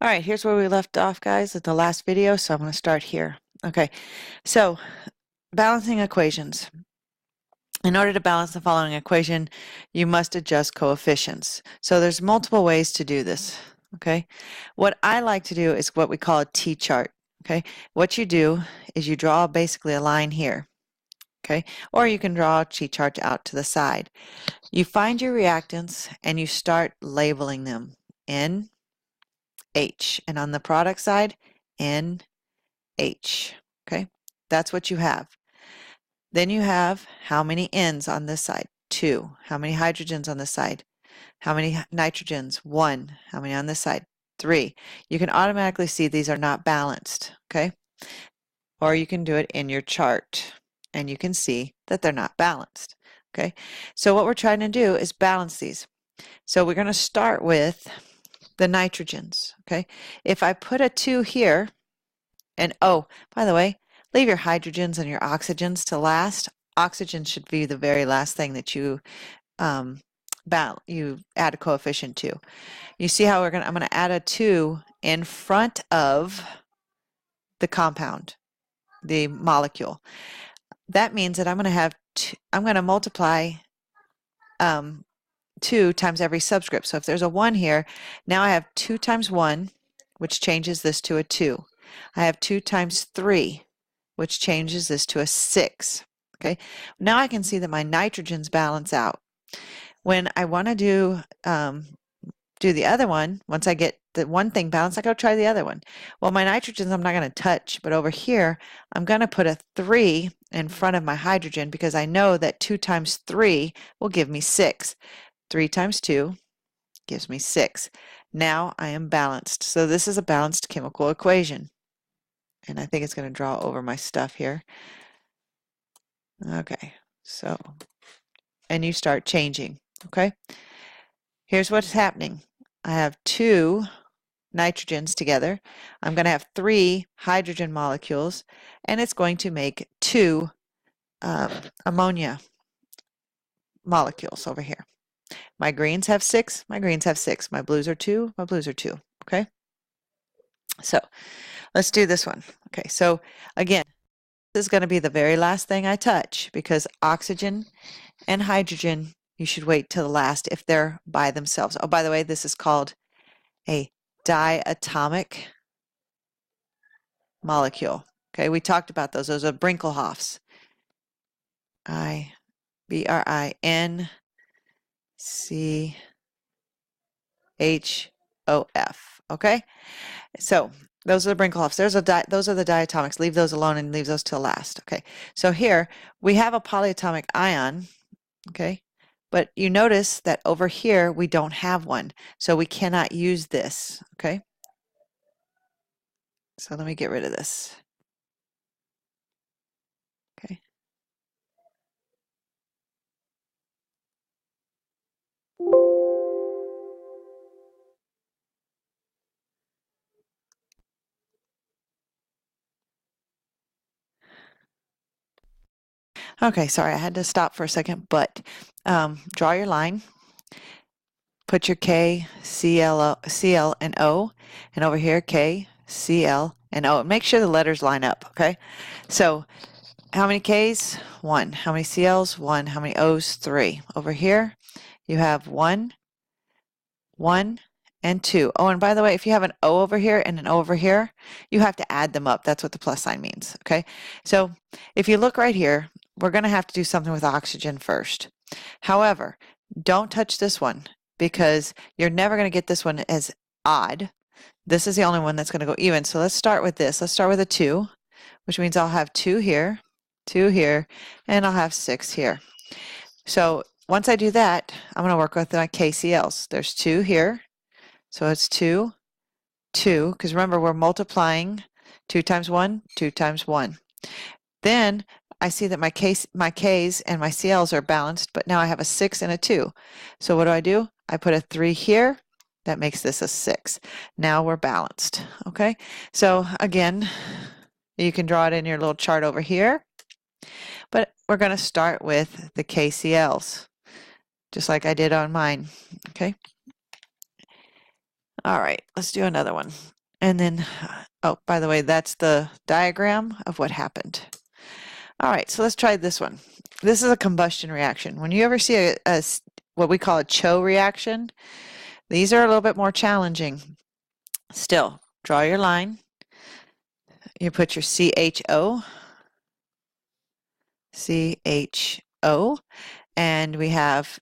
All right, here's where we left off, guys, at the last video, so I'm going to start here. Okay, so balancing equations. In order to balance the following equation, you must adjust coefficients. So there's multiple ways to do this, okay? What I like to do is what we call a T-chart, okay? What you do is you draw basically a line here, okay? Or you can draw a T-chart out to the side. You find your reactants and you start labeling them. N, H, and on the product side, N, H. Okay, that's what you have. Then you have how many N's on this side? 2. How many hydrogens on this side? How many nitrogens? 1. How many on this side? 3. You can automatically see these are not balanced. Okay, or you can do it in your chart and you can see that they're not balanced. Okay, so what we're trying to do is balance these. So we're going to start with the nitrogens. Okay, if I put a 2 here, and oh, by the way, leave your hydrogens and your oxygens to last. Oxygen should be the very last thing that you add a coefficient to. You see how I'm going to add a 2 in front of the compound, the molecule. That means that I'm going to have I'm going to multiply 2 times every subscript. So if there's a 1 here, now I have 2 times 1, which changes this to a 2. I have 2 times 3, which changes this to a 6. Okay, now I can see that my nitrogens balance out. When I want to do the other one, once I get the one thing balanced, I go try the other one. Well, my nitrogens I'm not going to touch, but over here I'm going to put a 3 in front of my hydrogen because I know that 2 times 3 will give me 6. 3 times 2 gives me 6. Now I am balanced. So this is a balanced chemical equation. And I think it's going to draw over my stuff here. Okay, so, and you start changing, okay? Here's what's happening. I have 2 nitrogens together. I'm going to have 3 hydrogen molecules, and it's going to make 2 ammonia molecules over here. My greens have 6, my greens have 6. My blues are 2, my blues are 2, okay? So let's do this one. Okay, so again, this is going to be the very last thing I touch because oxygen and hydrogen, you should wait till the last if they're by themselves. Oh, by the way, this is called a diatomic molecule. Okay, we talked about those. Those are Brinkelhoffs. I-B-R-I-N-C-H-O-F. Okay, so those are the Brinkelhoffs. Those are the diatomics. Leave those alone and leave those till last. Okay, so here we have a polyatomic ion. Okay, but you notice that over here we don't have one, so we cannot use this. Okay, so let me get rid of this. Okay. Okay, sorry, I had to stop for a second, but draw your line. Put your K, CL, and O, and over here K, CL, and O. Make sure the letters line up, okay? So how many Ks? 1. How many CLs? 1. How many Os? 3. Over here you have 1, 1, and 2. Oh, and by the way, if you have an O over here and an O over here, you have to add them up. That's what the plus sign means, okay? So if you look right here, we're going to have to do something with oxygen first. However, don't touch this one because you're never going to get this one as odd. This is the only one that's going to go even. So let's start with this. Let's start with a 2, which means I'll have 2 here, 2 here, and I'll have 6 here. So once I do that, I'm going to work with my KCLs. There's 2 here. So it's 2, 2, because remember we're multiplying 2 times 1, 2 times 1. Then I see that my Ks and my CLs are balanced, but now I have a 6 and a 2. So what do? I put a 3 here. That makes this a 6. Now we're balanced, okay? So again, you can draw it in your little chart over here, but we're going to start with the KCLs, just like I did on mine, okay? All right, let's do another one. And then, oh, by the way, that's the diagram of what happened. All right, so let's try this one. This is a combustion reaction. When you ever see what we call a CHO reaction, these are a little bit more challenging. Still, draw your line. You put your CHO, and we have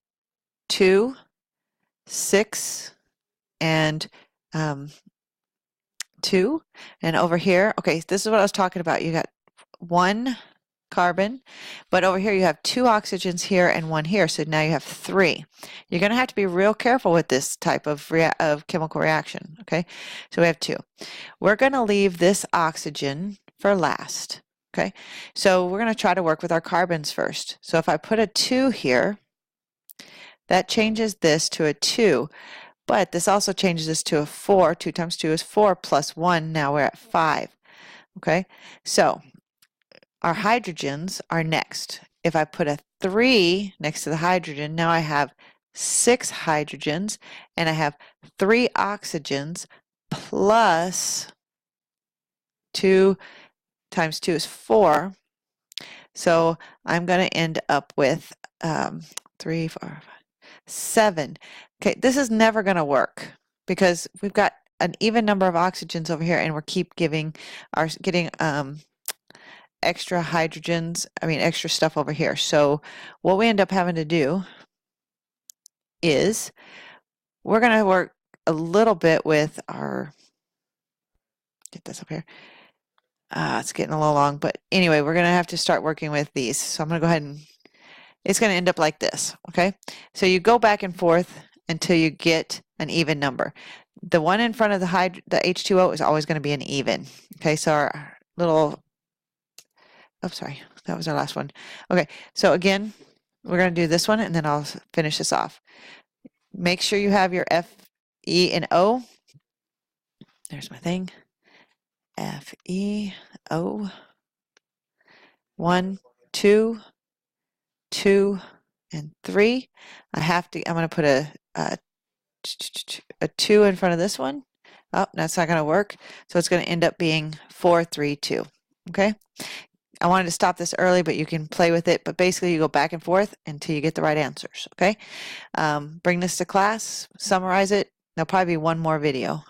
2, 6, and 2. And over here, okay, this is what I was talking about. You got 1 carbon, but over here you have 2 oxygens here and 1 here, so now you have 3. You're going to have to be real careful with this type of chemical reaction, okay? So we have 2. We're going to leave this oxygen for last, okay? So we're going to try to work with our carbons first. So if I put a 2 here, that changes this to a 2, but this also changes this to a 4. 2 times 2 is 4 plus 1, now we're at 5, okay? So our hydrogens are next. If I put a 3 next to the hydrogen, now I have 6 hydrogens, and I have 3 oxygens plus 2 times 2 is 4. So I'm going to end up with 3, 4, 5, 7. Okay, this is never going to work because we've got an even number of oxygens over here, and we're getting extra hydrogens, extra stuff over here. So what we end up having to do is we're going to work a little bit with our, get this up here. It's getting a little long, but anyway, we're going to have to start working with these. So I'm going to go ahead and, it's going to end up like this, okay? So you go back and forth until you get an even number. The one in front of the H2O is always going to be an even, okay? So our little, oh, sorry, that was our last one. Okay, so again, we're going to do this one, and then I'll finish this off. Make sure you have your F, E, and O. There's my thing. F, E, O. 1, 2, 2, and 3. I'm going to put a 2 in front of this one. Oh, that's not going to work. So it's going to end up being 4, 3, 2. Okay? I wanted to stop this early, but you can play with it. But basically, you go back and forth until you get the right answers. Okay? Bring this to class, summarize it. There'll probably be one more video.